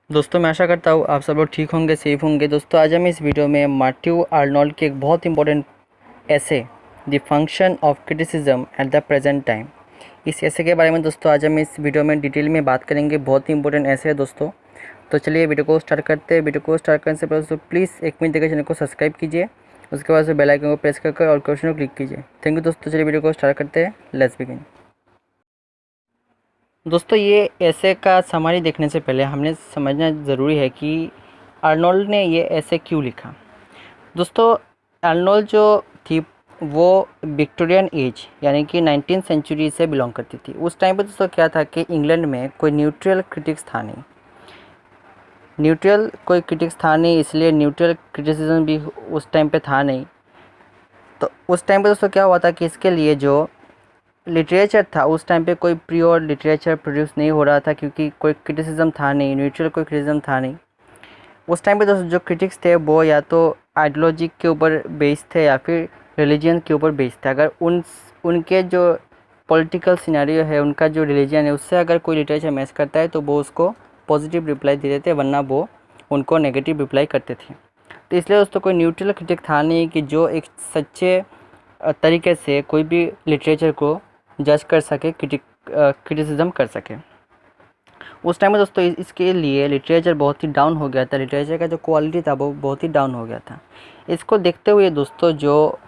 दोस्तों मैं आशा करता हूँ आप सब लोग ठीक होंगे, सेफ होंगे। दोस्तों आज हम इस वीडियो में मैथ्यू आर्नोल्ड के एक बहुत इंपॉर्टेंट ऐसे the function of criticism at the present time, इस ऐसे के बारे में दोस्तों आज हम इस वीडियो में डिटेल में बात करेंगे। बहुत ही इंपॉर्टेंट ऐसे है दोस्तों। तो चलिए वीडियो को स्टार्ट करते हैं। वीडियो को स्टार्ट करने से पहले दोस्तों प्लीज़ 1 मिनट देकर चैनल को सब्सक्राइब कीजिए, उसके बाद से बेल आइकन को प्रेस करके और क्वेश्चन को क्लिक कीजिए। थैंक यू दोस्तों। चलिए वीडियो को स्टार्ट करते हैं। Let's begin. दोस्तों ये ऐसे का समरी देखने से पहले हमने समझना ज़रूरी है कि आर्नोल्ड ने ये ऐसे क्यों लिखा। दोस्तों आर्नोल्ड जो थी वो विक्टोरियन एज यानी कि 19th सेंचुरी से बिलोंग करती थी। उस टाइम पे दोस्तों क्या था कि इंग्लैंड में कोई न्यूट्रल क्रिटिक्स था नहीं, इसलिए न्यूट्रल क्रिटिसिज्म भी उस टाइम पे था नहीं। तो उस टाइम पे दोस्तों क्या हुआ था कि इसके लिए जो लिटरेचर था उस टाइम पे कोई प्योर लिटरेचर प्रोड्यूस नहीं हो रहा था, क्योंकि कोई क्रिटिसिज्म था नहीं, न्यूट्रल कोई क्रिटिसिज्म था नहीं। उस टाइम पे दोस्तों जो क्रिटिक्स थे वो या तो आइडियोलॉजी के ऊपर बेस्ड थे या फिर रिलीजन के ऊपर बेस्ड थे। अगर उनके जो पॉलिटिकल सिनेरियो है, उनका जो रिलीजन है, उससे अगर कोई लिटरेचर मैच करता है तो वो उसको पॉजिटिव रिप्लाई दे देते, वरना वो उनको नेगेटिव रिप्लाई करते थे। तो इसलिए दोस्तों कोई न्यूट्रल क्रिटिक था नहीं कि जो एक सच्चे तरीके से कोई भी लिटरेचर को जज कर सके, क्रिटिसिज्म कर सके। उस टाइम में दोस्तों इसके लिए लिटरेचर बहुत ही डाउन हो गया था। लिटरेचर का जो क्वालिटी था वो बहुत ही डाउन हो गया था। इसको देखते हुए दोस्तों जो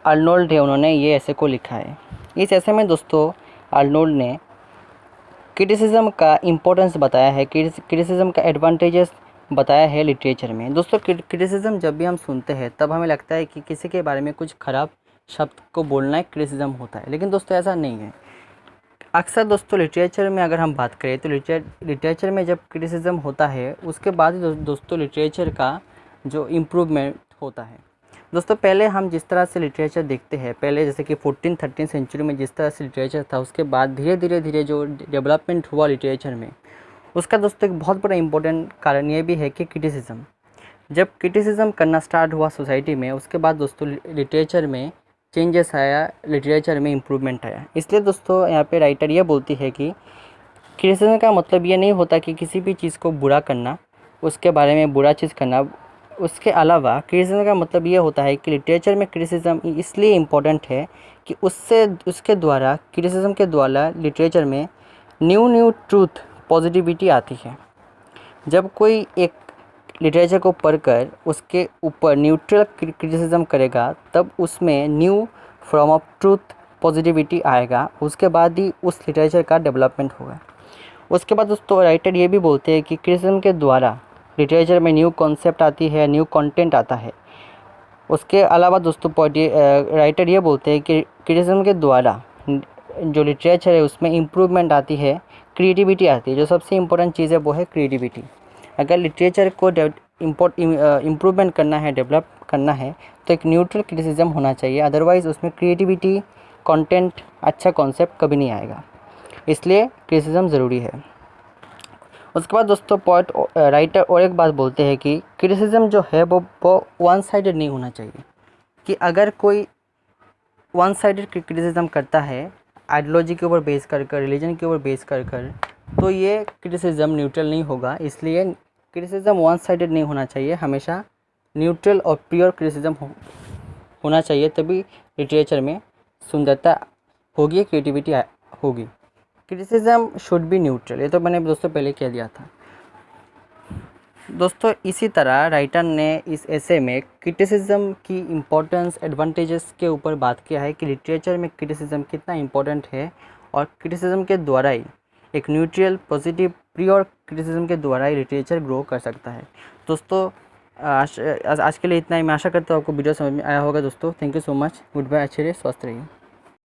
आर्नोल्ड है उन्होंने ये ऐसे को लिखा है। इस ऐसे में दोस्तों आर्नोल्ड ने क्रिटिसिज्म का इम्पोर्टेंस बताया है, क्रिटिसिज्म का एडवांटेजेस बताया है लिटरेचर में। दोस्तों क्रिटिसिज्म जब भी हम सुनते हैं तब हमें लगता है कि किसी के बारे में कुछ ख़राब शब्द को बोलना एक क्रिटिसिज्म होता है, लेकिन दोस्तों ऐसा नहीं है। अक्सर दोस्तों लिटरेचर में अगर हम बात करें तो लिटरेचर में जब क्रिटिसिज्म होता है उसके बाद ही दोस्तों लिटरेचर का जो इम्प्रूवमेंट होता है। दोस्तों पहले हम जिस तरह से लिटरेचर देखते हैं, पहले जैसे कि 14th-13th सेंचुरी में जिस तरह से लिटरेचर था, उसके बाद धीरे धीरे जो डेवलपमेंट हुआ लिटरेचर में, उसका दोस्तों एक बहुत बड़ा इंपॉर्टेंट कारण ये भी है कि क्रिटिसिज्म, जब क्रिटिसिज्म करना स्टार्ट हुआ सोसाइटी में, उसके बाद दोस्तों लिटरेचर में चेंजेस आया, लिटरेचर में इम्प्रूवमेंट आया। इसलिए दोस्तों यहाँ पे राइटर ये बोलती है कि क्रिटिसिज्म का मतलब ये नहीं होता कि किसी भी चीज़ को बुरा करना, उसके बारे में बुरा चीज़ करना। उसके अलावा क्रिटिसिज्म का मतलब ये होता है कि लिटरेचर में क्रिटिसिज्म इसलिए इम्पोर्टेंट है कि उसके द्वारा, क्रिटिसिज्म के द्वारा लिटरेचर में न्यू ट्रूथ, पॉजिटिविटी आती है। जब कोई एक लिटरेचर को पढ़कर उसके ऊपर न्यूट्रल क्रिटिसिज्म करेगा तब उसमें new form of truth, positivity आएगा, उसके बाद ही उस लिटरेचर का डेवलपमेंट होगा। उसके बाद दोस्तों राइटर ये भी बोलते हैं कि क्रिटिसिज्म के द्वारा लिटरेचर में न्यू कॉन्सेप्ट आती है, न्यू कंटेंट आता है। उसके अलावा दोस्तों राइटर ये बोलते हैं कि क्रिटिसिज्म के द्वारा जो लिटरेचर है उसमें इम्प्रूवमेंट आती है, क्रिएटिविटी आती है। जो सबसे इम्पोर्टेंट चीज़ है वो है क्रिएटिविटी। अगर लिटरेचर को इम्प्रूवमेंट करना है, डेवलप करना है, तो एक न्यूट्रल क्रिटिसिज्म होना चाहिए, अदरवाइज़ उसमें क्रिएटिविटी, कंटेंट, अच्छा कॉन्सेप्ट कभी नहीं आएगा। इसलिए क्रिटिसिज्म ज़रूरी है। उसके बाद दोस्तों राइटर और एक बात बोलते हैं कि क्रिटिसिज्म जो है वो वन साइडेड नहीं होना चाहिए। कि अगर कोई वन साइडेड क्रिटिसिज्म करता है, आइडियोलॉजी के ऊपर बेस कर, रिलीजन के ऊपर बेस कर, तो ये क्रिटिसिज्म न्यूट्रल नहीं होगा। इसलिए क्रिटिसिज्म वन साइडेड नहीं होना चाहिए, हमेशा न्यूट्रल और प्योर क्रिटिसिज्म होना चाहिए, तभी लिटरेचर में सुंदरता होगी, क्रिएटिविटी होगी। क्रिटिसिज्म शुड बी न्यूट्रल, ये तो मैंने दोस्तों पहले कह दिया था। दोस्तों इसी तरह राइटर ने इस ऐसे में क्रिटिसिज्म की इम्पोर्टेंस, एडवांटेजेस के ऊपर बात किया है कि लिटरेचर में क्रिटिसिज्म कितना इम्पोर्टेंट है, और क्रिटिसिज्म के द्वारा ही एक न्यूट्रल, पॉजिटिव, प्योर क्रिटिसिज्म के द्वारा ही लिटरेचर ग्रो कर सकता है। दोस्तों आज के लिए इतना ही। मैं आशा करता हूँ आपको वीडियो समझ में आया होगा दोस्तों। Thank you so much. Good bye. अच्छे रहिए, स्वस्थ रहिए।